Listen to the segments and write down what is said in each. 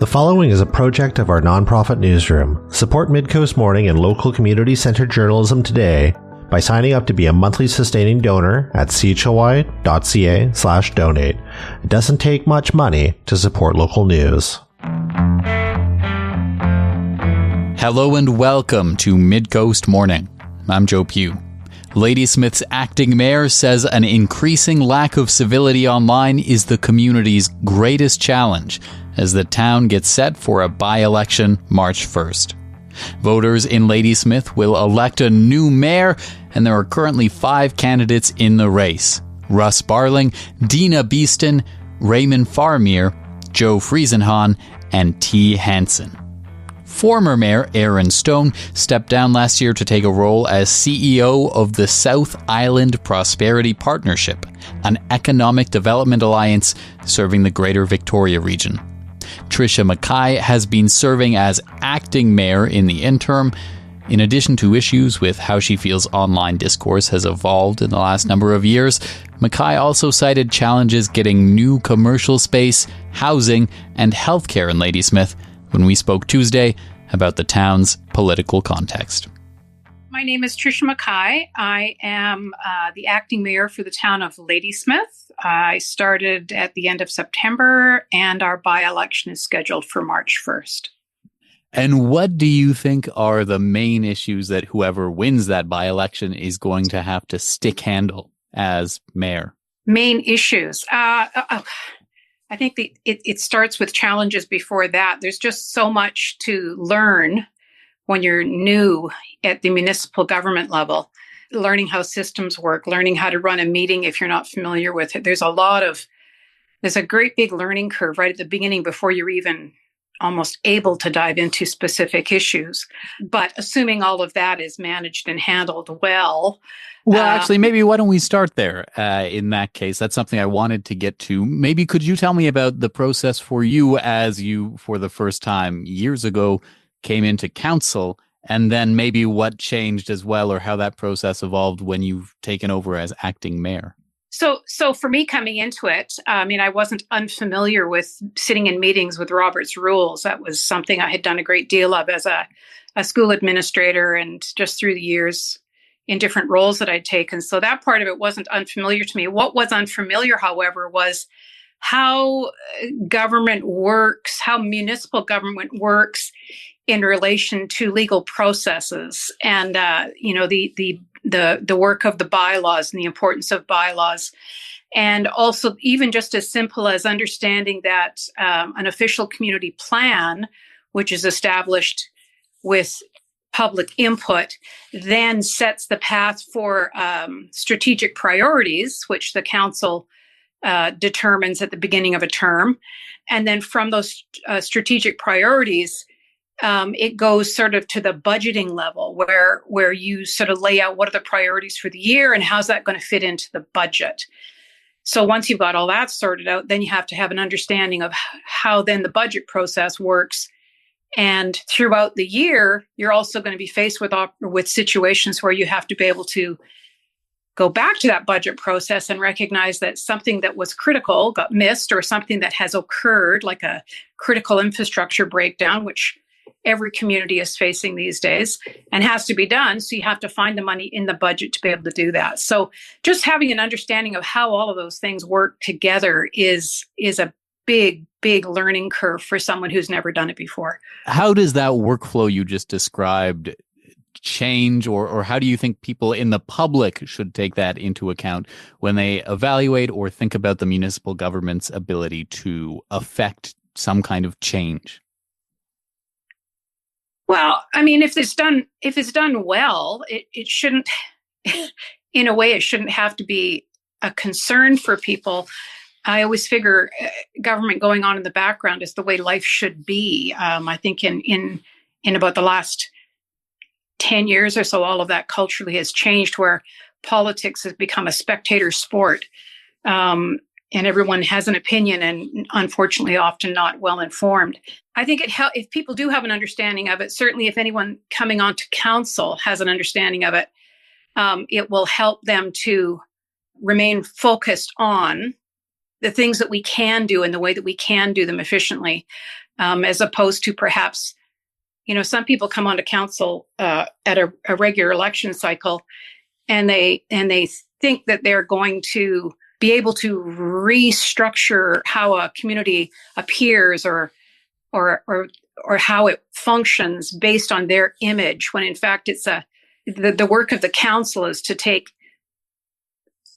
The following is a project of our nonprofit newsroom. Support Midcoast Morning and local community-centered journalism today by signing up to be a monthly sustaining donor at chly.ca/donate. It doesn't take much money to support local news. Hello and welcome to Midcoast Morning. I'm Joe Pugh. Ladysmith's acting mayor says an increasing lack of civility online is the community's greatest challenge as the town gets set for a by-election March 1st. Voters in Ladysmith will elect a new mayor, and there are currently 5 candidates in the race: Russ Barling, Dina Beeston, Raymond Farmier, Joe Friesenhahn, and T. Hansen. Former Mayor Aaron Stone stepped down last year to take a role as CEO of the South Island Prosperity Partnership, an economic development alliance serving the Greater Victoria region. Tricia McKay has been serving as acting mayor in the interim. In addition to issues with how she feels online discourse has evolved in the last number of years, McKay also cited challenges getting new commercial space, housing, and healthcare in Ladysmith when we spoke Tuesday about the town's political context. My name is Tricia McKay. I am the acting mayor for the town of Ladysmith. I started at the end of September, and our by-election is scheduled for March 1st. And what do you think are the main issues that whoever wins that by-election is going to have to stick handle as mayor? Main issues. I think it starts with challenges before that. There's just so much to learn when you're new at the municipal government level, learning how systems work, learning how to run a meeting if you're not familiar with it. There's a great big learning curve right at the beginning before you're even almost able to dive into specific issues. But assuming all of that is managed and handled well. Actually, maybe why don't we start there in that case? That's something I wanted to get to. Maybe could you tell me about the process for you as you, for the first time years ago, came into council, and then maybe what changed as well, or how that process evolved when you've taken over as acting mayor? So for me coming into it, I wasn't unfamiliar with sitting in meetings with Robert's rules. That was something I had done a great deal of as a school administrator and just through the years in different roles that I'd taken. So that part of it wasn't unfamiliar to me. What was unfamiliar, however, was how government works, how municipal government works in relation to legal processes and, the work of the bylaws and the importance of bylaws. And also even just as simple as understanding that an official community plan, which is established with public input, then sets the path for strategic priorities, which the council determines at the beginning of a term. And then from those strategic priorities, it goes sort of to the budgeting level where you sort of lay out what are the priorities for the year and how's that going to fit into the budget. So once you've got all that sorted out, then you have to have an understanding of how then the budget process works. And throughout the year, you're also going to be faced with situations where you have to be able to go back to that budget process and recognize that something that was critical got missed, or something that has occurred, like a critical infrastructure breakdown, which every community is facing these days and has to be done. So you have to find the money in the budget to be able to do that. So just having an understanding of how all of those things work together is a big learning curve for someone who's never done it before. How does that workflow you just described change, or how do you think people in the public should take that into account when they evaluate or think about the municipal government's ability to affect some kind of change? Well, if it's done well, it shouldn't, in a way, it shouldn't have to be a concern for people. I always figure government going on in the background is the way life should be. I think in about the last 10 years or so, all of that culturally has changed, where politics has become a spectator sport. And everyone has an opinion, and unfortunately often not well informed. I think if people do have an understanding of it, certainly if anyone coming onto council has an understanding of it, it will help them to remain focused on the things that we can do and the way that we can do them efficiently. as opposed to perhaps, some people come onto council at a regular election cycle, and they think that they're going to be able to restructure how a community appears or how it functions based on their image, when in fact it's the work of the council is to take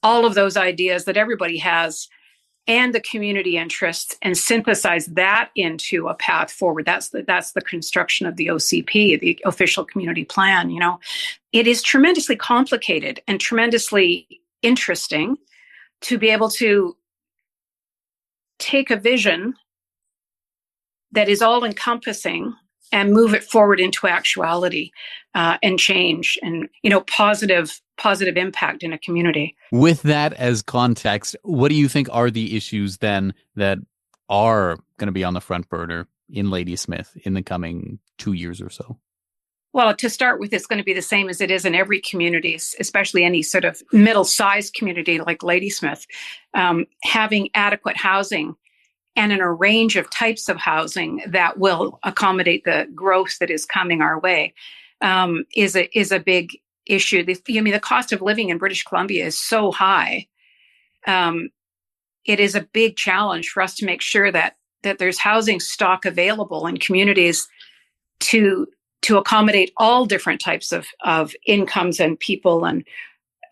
all of those ideas that everybody has and the community interests and synthesize that into a path forward. That's the construction of the OCP, the official community plan. It is tremendously complicated and tremendously interesting to be able to take a vision that is all encompassing and move it forward into actuality and change and, positive impact in a community. With that as context, what do you think are the issues then that are going to be on the front burner in Ladysmith in the coming 2 years or so? Well, to start with, it's going to be the same as it is in every community, especially any sort of middle-sized community like Ladysmith. Having adequate housing and in a range of types of housing that will accommodate the growth that is coming our way is a big issue. The cost of living in British Columbia is so high. It is a big challenge for us to make sure that there's housing stock available in communities to accommodate all different types of incomes and people. And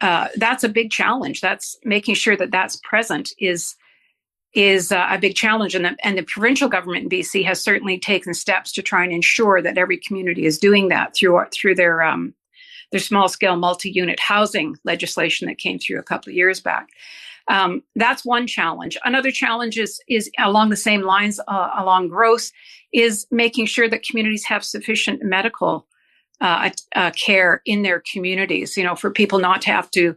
that's a big challenge. That's making sure that that's present is a big challenge. And the provincial government in BC has certainly taken steps to try and ensure that every community is doing that through their small-scale multi-unit housing legislation that came through a couple of years back. That's one challenge. Another challenge is along the same lines, along growth, is making sure that communities have sufficient medical care in their communities, for people not to have to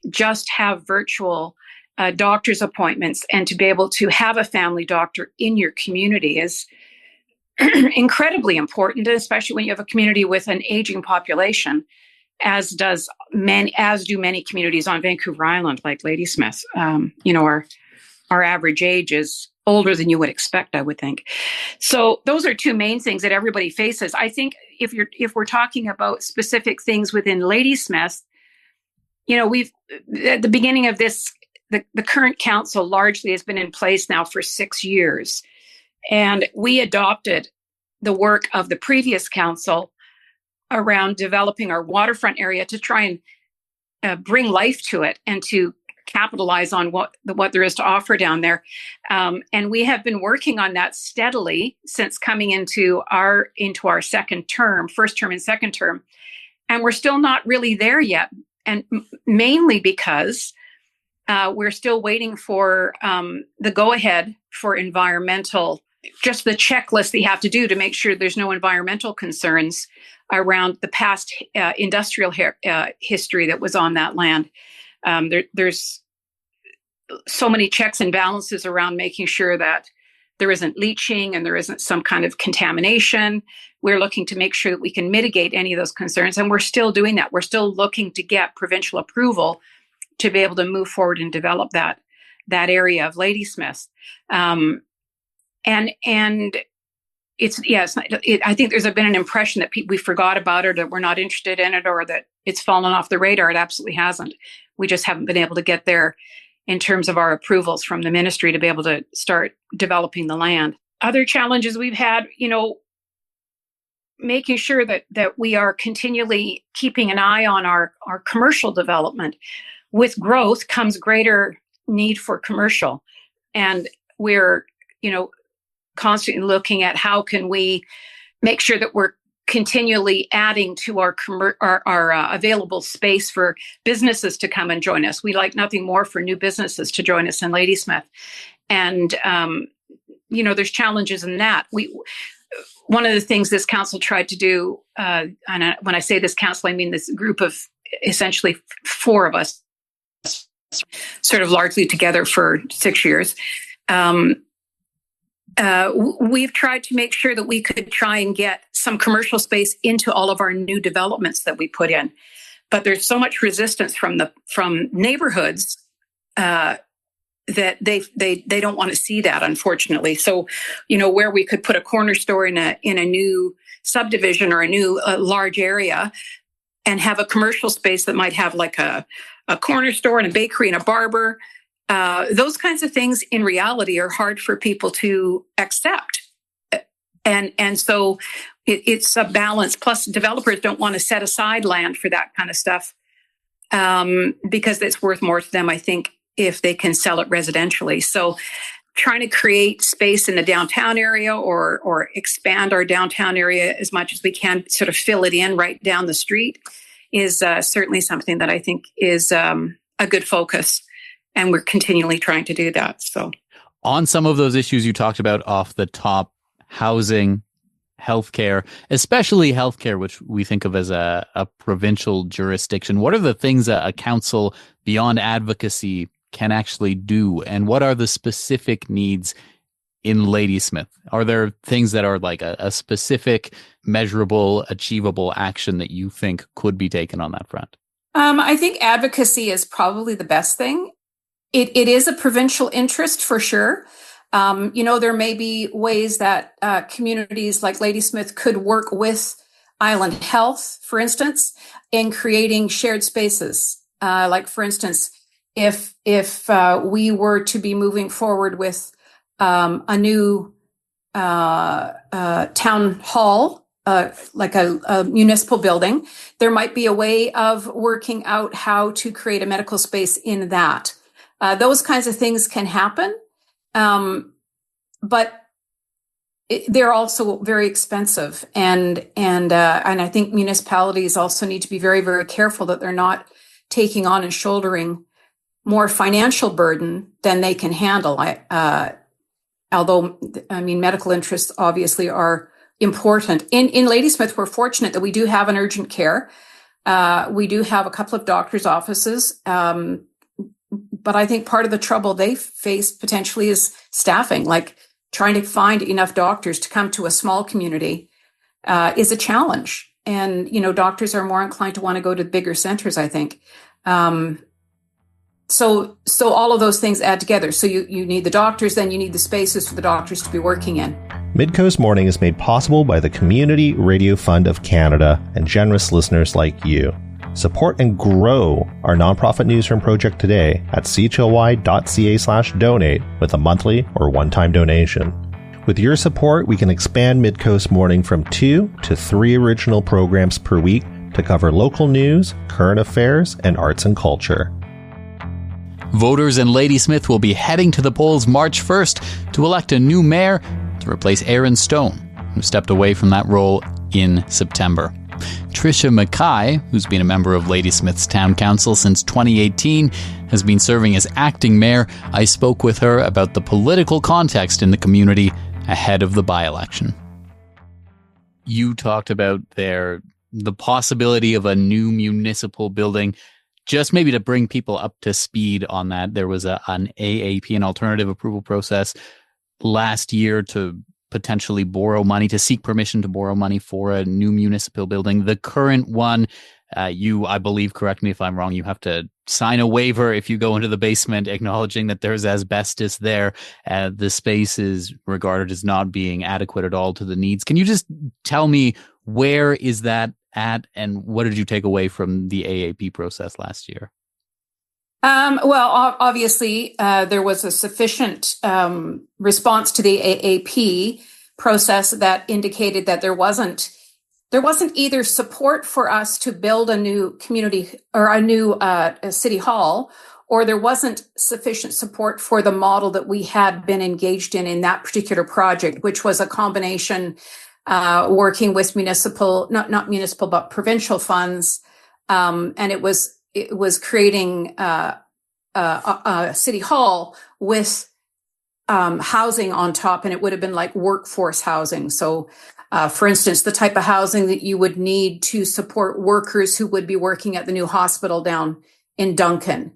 just have virtual doctor's appointments, and to be able to have a family doctor in your community is incredibly important, especially when you have a community with an aging population, as do many communities on Vancouver Island, like Ladysmith. Our average age is older than you would expect, I would think. So those are two main things that everybody faces. I think if we're talking about specific things within Ladysmith, we've at the beginning of this, the current council largely has been in place now for 6 years. And we adopted the work of the previous council around developing our waterfront area to try and bring life to it and to capitalize on what there is to offer down there. And we have been working on that steadily since coming into our second term, first term and second term. And we're still not really there yet. And mainly because we're still waiting for the go-ahead for environmental, just the checklist that you have to do to make sure there's no environmental concerns around the past industrial history that was on that land. There's so many checks and balances around making sure that there isn't leaching and there isn't some kind of contamination. We're looking to make sure that we can mitigate any of those concerns. And we're still doing that. We're still looking to get provincial approval to be able to move forward and develop that area of Ladysmith. And I think there's been an impression that we forgot about it, that we're not interested in it, or that it's fallen off the radar. It absolutely hasn't. We just haven't been able to get there in terms of our approvals from the ministry to be able to start developing the land. Other challenges we've had, making sure that we are continually keeping an eye on our commercial development. With growth comes greater need for commercial. And we're, constantly looking at how can we make sure that we're continually adding to our available space for businesses to come and join us. We like nothing more for new businesses to join us in Ladysmith. And, there's challenges in that. One of the things this council tried to do, and when I say this council, I mean this group of essentially 4 of us, sort of largely together for 6 years, we've tried to make sure that we could try and get some commercial space into all of our new developments that we put in. But there's so much resistance from neighborhoods that they don't want to see that, unfortunately. So, where we could put a corner store in a new subdivision or a new large area, and have a commercial space that might have like a corner store and a bakery and a barber. Those kinds of things in reality are hard for people to accept. And so it's a balance. Plus, developers don't want to set aside land for that kind of stuff because it's worth more to them, I think, if they can sell it residentially. So trying to create space in the downtown area or expand our downtown area as much as we can, sort of fill it in right down the street, is certainly something that I think is a good focus. And we're continually trying to do that. So on some of those issues you talked about off the top, housing, healthcare, especially healthcare, which we think of as a provincial jurisdiction, what are the things that a council beyond advocacy can actually do? And what are the specific needs in Ladysmith? Are there things that are like a specific, measurable, achievable action that you think could be taken on that front? I think advocacy is probably the best thing. It is a provincial interest for sure. There may be ways that communities like Ladysmith could work with Island Health, for instance, in creating shared spaces. Like, for instance, if we were to be moving forward with a new town hall, like a municipal building, there might be a way of working out how to create a medical space in that. Those kinds of things can happen, but they're also very expensive, and I think municipalities also need to be very, very careful that they're not taking on and shouldering more financial burden than they can handle. Although medical interests obviously are important. In Ladysmith, we're fortunate that we do have an urgent care. We do have a couple of doctors' offices. But I think part of the trouble they face potentially is staffing, like trying to find enough doctors to come to a small community is a challenge. And, doctors are more inclined to want to go to bigger centers, I think. So all of those things add together. So you need the doctors, then you need the spaces for the doctors to be working in. Midcoast Morning is made possible by the Community Radio Fund of Canada and generous listeners like you. Support and grow our nonprofit newsroom project today at chly.ca/donate with a monthly or one-time donation. With your support, we can expand Midcoast Morning from 2 to 3 original programs per week to cover local news, current affairs, and arts and culture. Voters in Ladysmith will be heading to the polls March 1st to elect a new mayor to replace Aaron Stone, who stepped away from that role in September. Tricia McKay, who's been a member of Ladysmith's town council since 2018, has been serving as acting mayor. I spoke with her about the political context in the community ahead of the by-election. You talked about the possibility of a new municipal building. Just maybe to bring people up to speed on that, there was an AAP, an alternative approval process, last year to potentially borrow money, to seek permission to borrow money for a new municipal building. The current one, I believe, correct me if I'm wrong, you have to sign a waiver if you go into the basement acknowledging that there's asbestos there. The space is regarded as not being adequate at all to the needs. Can you just tell me, where is that at, and what did you take away from the AAP process last year? Well, obviously, there was a sufficient response to the AAP process that indicated that there wasn't either support for us to build a new community or a new city hall, or there wasn't sufficient support for the model that we had been engaged in that particular project, which was a combination working with not municipal, but provincial funds, and it was creating a city hall with housing on top, and it would have been like workforce housing. So, for instance, the type of housing that you would need to support workers who would be working at the new hospital down in Duncan,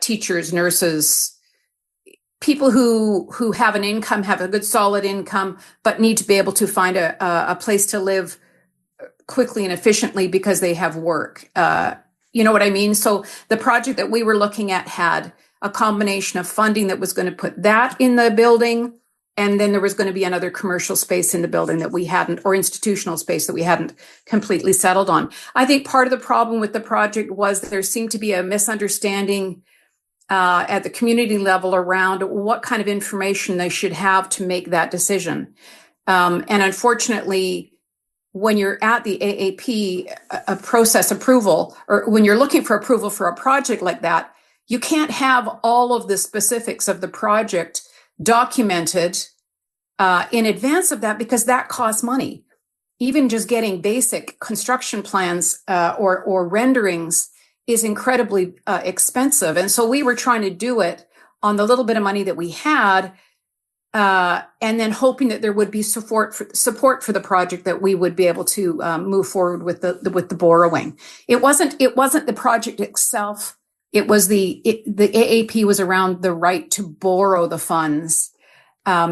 teachers, nurses, people who have an income, have a good solid income, but need to be able to find a place to live quickly and efficiently because they have work. You know what I mean? So the project that we were looking at had a combination of funding that was going to put that in the building. And then there was going to be another commercial space in the building that we hadn't, or institutional space that we hadn't completely settled on. I think part of the problem with the project was there seemed to be a misunderstanding at the community level around what kind of information they should have to make that decision. And unfortunately, when you're at the AAP, a process approval, or when you're looking for approval for a project like that, you can't have all of the specifics of the project documented in advance of that, because that costs money. Even just getting basic construction plans or renderings is incredibly expensive. And so we were trying to do it on the little bit of money that we had, and then hoping that there would be support for the project, that we would be able to move forward with the borrowing. It wasn't the project itself. It was the AAP was around the right to borrow the funds,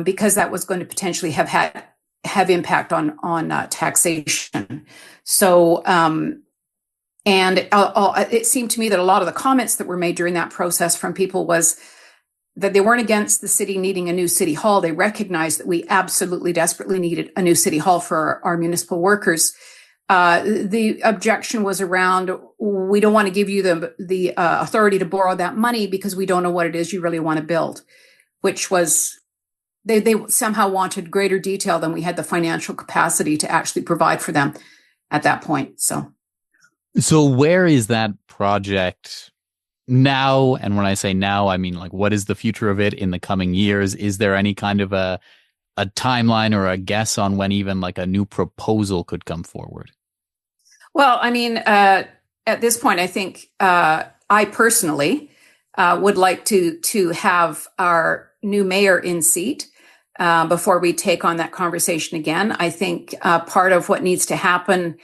because that was going to potentially have impact on taxation. So, and it seemed to me that a lot of the comments that were made during that process from people was that they weren't against the city needing a new city hall. They recognized that we absolutely desperately needed a new city hall for our municipal workers. The objection was around, we don't want to give you the authority to borrow that money because we don't know what it is you really want to build, which was, they somehow wanted greater detail than we had the financial capacity to actually provide for them at that point. So where is that project now? And when I say now, I mean, like, what is the future of it in the coming years? Is there any kind of a timeline or a guess on when even like a new proposal could come forward? Well, I mean, at this point, I think I personally would like to have our new mayor in seat before we take on that conversation again. I think part of what needs to happen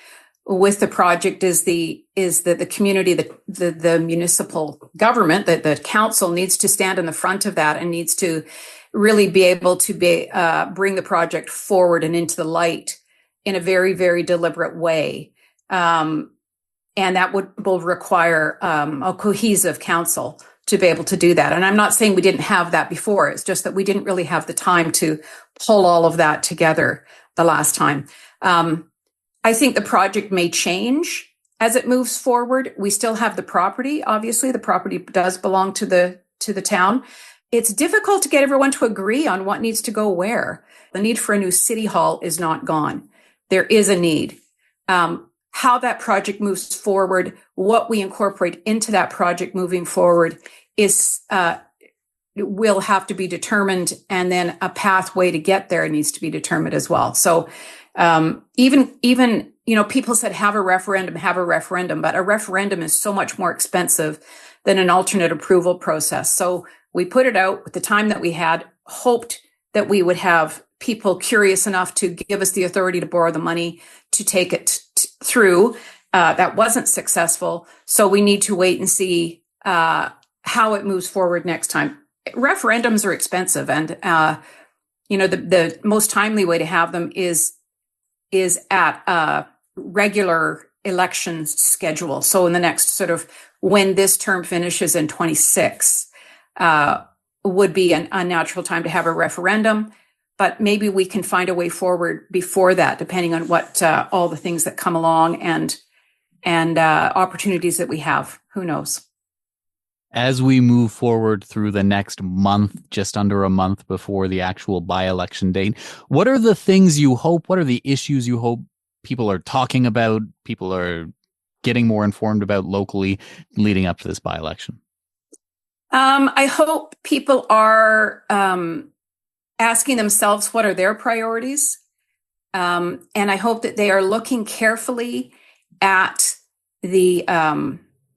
with the project is the community, the municipal government, that the council needs to stand in the front of that and needs to really be able to bring the project forward and into the light in a very, very deliberate way. And that will require a cohesive council to be able to do that. And I'm not saying we didn't have that before. It's just that we didn't really have the time to pull all of that together the last time. I think the project may change as it moves forward. We still have the property. Obviously, the property does belong to the town. It's difficult to get everyone to agree on what needs to go where. The need for a new city hall is not gone. There is a need. How that project moves forward, what we incorporate into that project moving forward will have to be determined, and then a pathway to get there needs to be determined as well. So even people said have a referendum, but a referendum is so much more expensive than an alternate approval process. So we put it out with the time that we had, hoped that we would have people curious enough to give us the authority to borrow the money to take it through. That wasn't successful. So we need to wait and see how it moves forward next time. Referendums are expensive, and the most timely way to have them is at a regular elections schedule. So in the next sort of, when this term finishes in 26, would be a natural time to have a referendum. But maybe we can find a way forward before that, depending on what all the things that come along and opportunities that we have. Who knows? As we move forward through the next month, just under a month before the actual by-election date, what are the things you hope, what are the issues you hope people are talking about, people are getting more informed about locally leading up to this by-election? I hope people are asking themselves what are their priorities. And I hope that they are looking carefully at the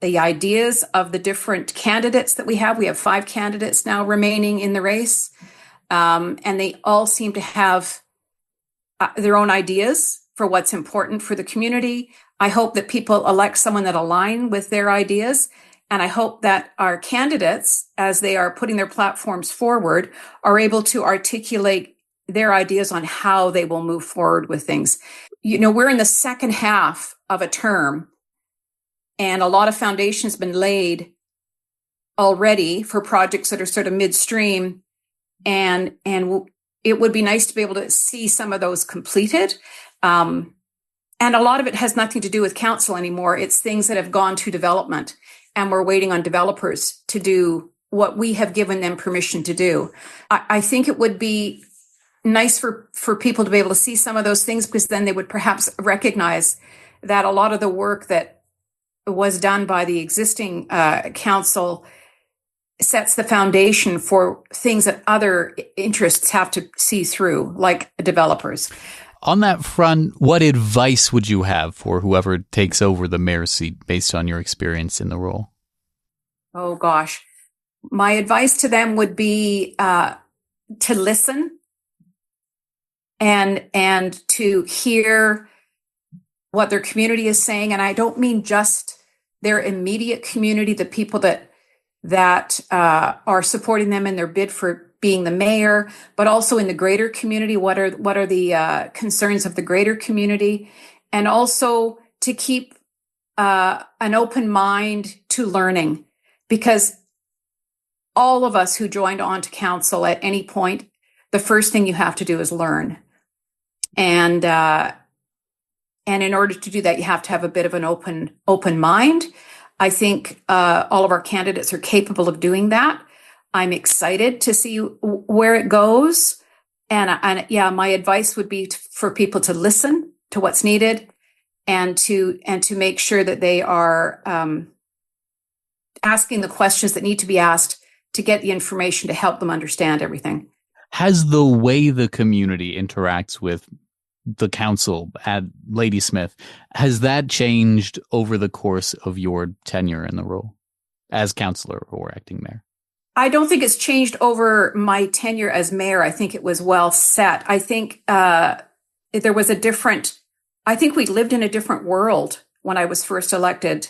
ideas of the different candidates that we have. We have 5 candidates now remaining in the race. And they all seem to have their own ideas for what's important for the community. I hope that people elect someone that align with their ideas. And I hope that our candidates, as they are putting their platforms forward, are able to articulate their ideas on how they will move forward with things. We're in the second half of a term, and a lot of foundation's been laid already for projects that are sort of midstream, and it would be nice to be able to see some of those completed. And a lot of it has nothing to do with council anymore. It's things that have gone to development, and we're waiting on developers to do what we have given them permission to do. I think it would be nice for people to be able to see some of those things, because then they would perhaps recognize that a lot of the work that was done by the existing council sets the foundation for things that other interests have to see through, like developers. On that front, what advice would you have for whoever takes over the mayor's seat based on your experience in the role? Oh, gosh. My advice to them would be to listen and to hear what their community is saying. And I don't mean just their immediate community, the people that are supporting them in their bid for being the mayor, but also in the greater community. What are the concerns of the greater community? And also to keep an open mind to learning, because all of us who joined on to council at any point, the first thing you have to do is learn. And in order to do that, you have to have a bit of an open mind. I think all of our candidates are capable of doing that. I'm excited to see where it goes. And yeah, my advice would be for people to listen to what's needed, and to make sure that they are asking the questions that need to be asked to get the information to help them understand everything. Has the way the community interacts with the council at Ladysmith, has that changed over the course of your tenure in the role as councillor or acting mayor? I don't think it's changed over my tenure as mayor. I think it was well set. I think there was I think we lived in a different world when I was first elected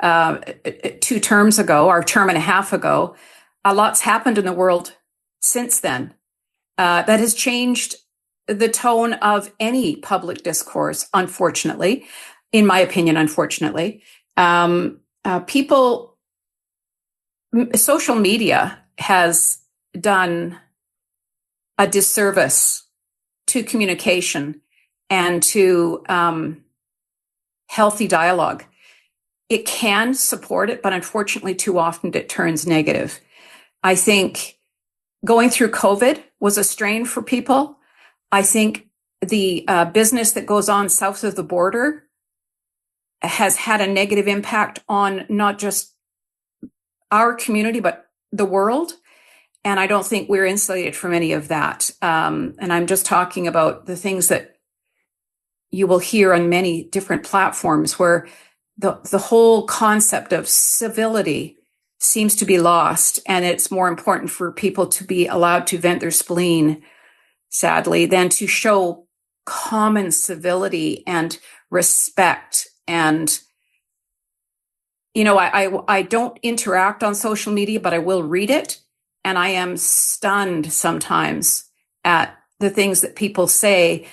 2 terms ago, or term and a half ago. A lot's happened in the world since then that has changed the tone of any public discourse, unfortunately, in my opinion, unfortunately. Social media has done a disservice to communication and to healthy dialogue. It can support it, but unfortunately, too often it turns negative. I think going through COVID was a strain for people. I think the business that goes on south of the border has had a negative impact on not just our community, but the world. And I don't think we're insulated from any of that. And I'm just talking about the things that you will hear on many different platforms, where the whole concept of civility seems to be lost. And it's more important for people to be allowed to vent their spleen, sadly, than to show common civility and respect. And, you know, I don't interact on social media, but I will read it. And I am stunned sometimes at the things that people say.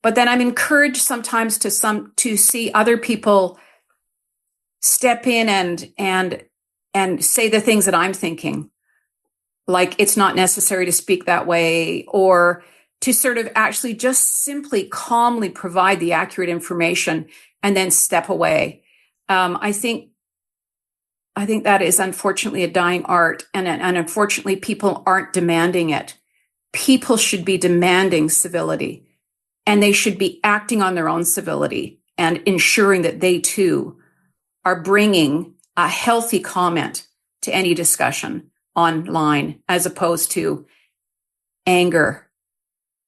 But then I'm encouraged sometimes to see other people step in and say the things that I'm thinking. Like, it's not necessary to speak that way, or to sort of actually just simply calmly provide the accurate information and then step away. I think that is unfortunately a dying art, and unfortunately people aren't demanding it. People should be demanding civility, and they should be acting on their own civility and ensuring that they too are bringing a healthy comment to any discussion online, as opposed to anger,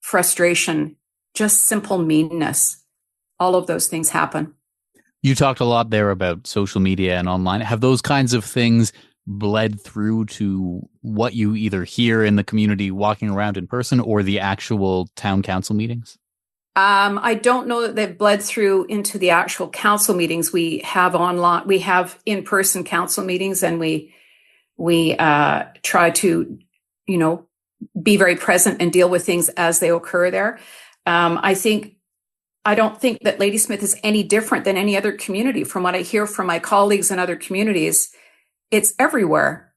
frustration, just simple meanness. All of those things happen. You talked a lot there about social media and online. Have those kinds of things bled through to what you either hear in the community walking around in person or the actual town council meetings? I don't know that they've bled through into the actual council meetings. We have in-person council meetings, and we try to, be very present and deal with things as they occur there. I don't think that Ladysmith is any different than any other community. From what I hear from my colleagues in other communities, it's everywhere.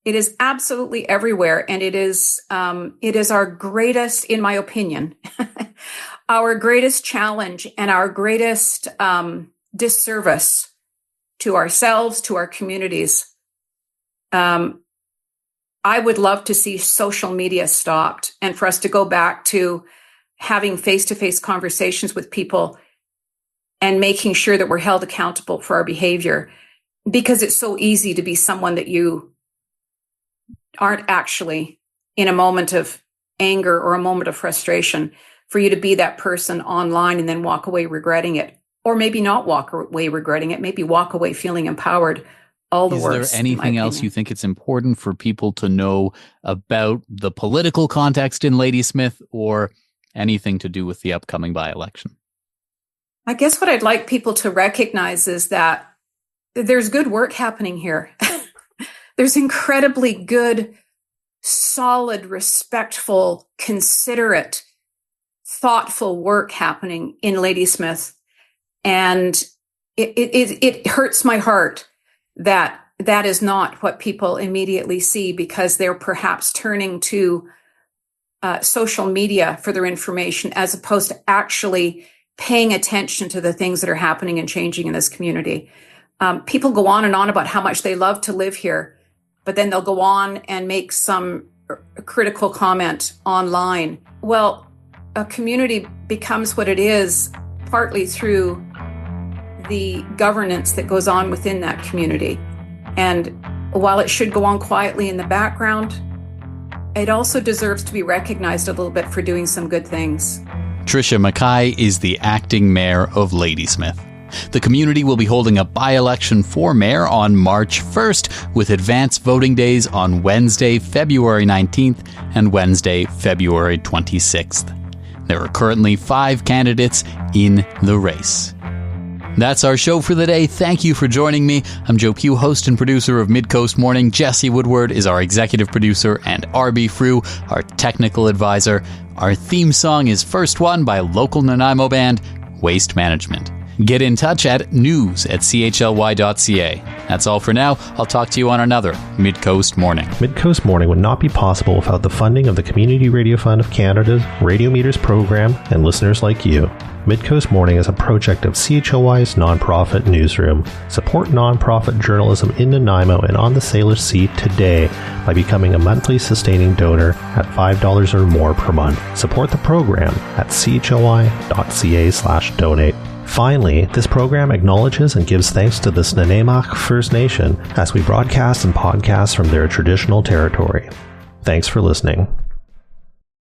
It is absolutely everywhere. And it is our greatest, in my opinion, our greatest challenge and our greatest disservice to ourselves, to our communities. I would love to see social media stopped and for us to go back to having face-to-face conversations with people and making sure that we're held accountable for our behavior, because it's so easy to be someone that you aren't actually in a moment of anger or a moment of frustration, for you to be that person online and then walk away regretting it, or maybe not walk away regretting it, maybe walk away feeling empowered. All the worse. Is there anything else you think it's important for people to know about the political context in Ladysmith, or anything to do with the upcoming by-election? I guess what I'd like people to recognize is that there's good work happening here. There's incredibly good, solid, respectful, considerate, thoughtful work happening in Ladysmith. And it hurts my heart that is not what people immediately see, because they're perhaps turning to social media for their information, as opposed to actually paying attention to the things that are happening and changing in this community. People go on and on about how much they love to live here, but then they'll go on and make some critical comment online. Well, a community becomes what it is partly through the governance that goes on within that community. And while it should go on quietly in the background, it also deserves to be recognized a little bit for doing some good things. Tricia McKay is the acting mayor of Ladysmith. The community will be holding a by-election for mayor on March 1st, with advance voting days on Wednesday, February 19th and Wednesday, February 26th. There are currently 5 candidates in the race. That's our show for the day. Thank you for joining me. I'm Joe Pugh, host and producer of Midcoast Morning. Jesse Woodward is our executive producer, and RB Frew, our technical advisor. Our theme song is First One by local Nanaimo band, Waste Management. Get in touch at news@chly.ca. That's all for now. I'll talk to you on another Midcoast Morning. Midcoast Morning would not be possible without the funding of the Community Radio Fund of Canada's Radio Meters program and listeners like you. Midcoast Morning is a project of CHLY's nonprofit newsroom. Support nonprofit journalism in Nanaimo and on the Salish Sea today by becoming a monthly sustaining donor at $5 or more per month. Support the program at chly.ca/donate. Finally, this program acknowledges and gives thanks to the Snuneymuxw First Nation as we broadcast and podcast from their traditional territory. Thanks for listening.